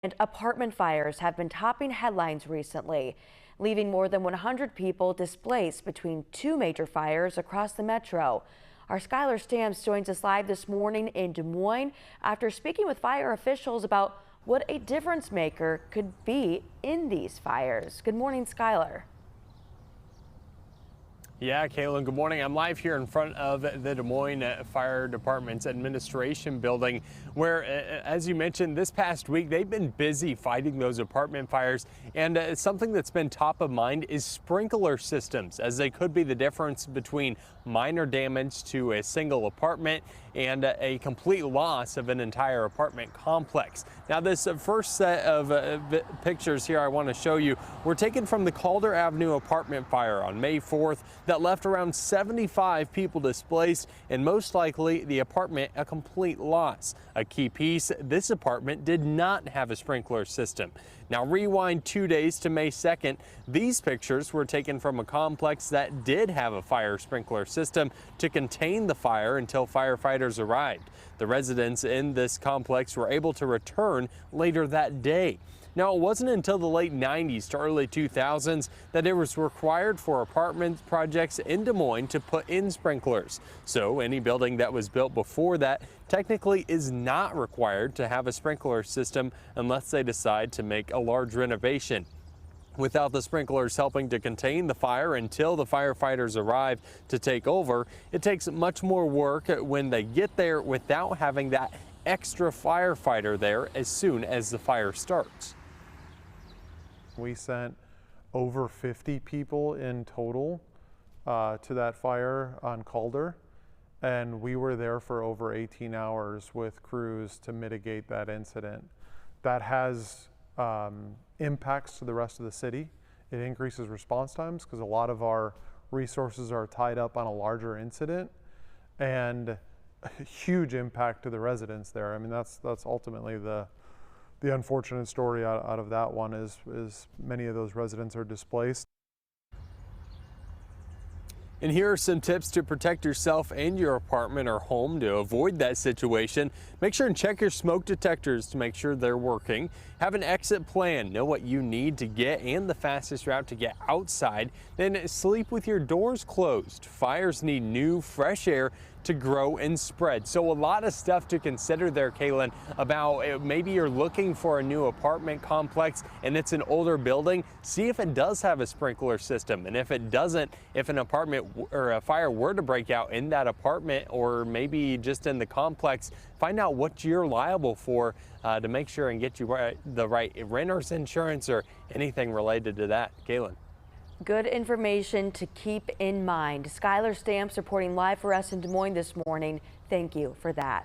And apartment fires have been topping headlines recently, leaving more than 100 people displaced between two major fires across the metro. Our Skyler Stamps joins us live this morning in Des Moines after speaking with fire officials about what a difference maker could be in these fires. Good morning, Skyler. Yeah, Caitlin, good morning. I'm live here in front of the Des Moines Fire Department's administration building where, as you mentioned, this past week, they've been busy fighting those apartment fires. And something that's been top of mind is sprinkler systems, as they could be the difference between minor damage to a single apartment and a complete loss of an entire apartment complex. Now, this first set of pictures here I want to show you were taken from the Calder Avenue apartment fire on May 4th that left around 75 people displaced and most likely the apartment a complete loss. A key piece, this apartment did not have a sprinkler system. Now rewind 2 days to May 2nd. These pictures were taken from a complex that did have a fire sprinkler system to contain the fire until firefighters arrived. The residents in this complex were able to return later that day. Now, it wasn't until the late 90s to early 2000s that it was required for apartment projects in Des Moines to put in sprinklers. So any building that was built before that technically is not required to have a sprinkler system unless they decide to make a large renovation. Without the sprinklers helping to contain the fire until the firefighters arrive to take over, it takes much more work when they get there without having that extra firefighter there as soon as the fire starts. We sent over 50 people in total to that fire on Calder, and we were there for over 18 hours with crews to mitigate that incident. That has impacts to the rest of the city. It increases response times because a lot of our resources are tied up on a larger incident, and a huge impact to the residents there. I mean, that's ultimately the unfortunate story out of that one is many of those residents are displaced. And here are some tips to protect yourself and your apartment or home to avoid that situation. Make sure and check your smoke detectors to make sure they're working. Have an exit plan. Know what you need to get and the fastest route to get outside. Then sleep with your doors closed. Fires need new, fresh air to grow and spread. So a lot of stuff to consider there, Kaylin, about maybe you're looking for a new apartment complex and it's an older building. See if it does have a sprinkler system. And if it doesn't, if an apartment or a fire were to break out in that apartment or maybe just in the complex, find out what you're liable for to make sure and get you the right renter's insurance or anything related to that. Kaylin. Good information to keep in mind. Skyler Stamps reporting live for us in Des Moines this morning. Thank you for that.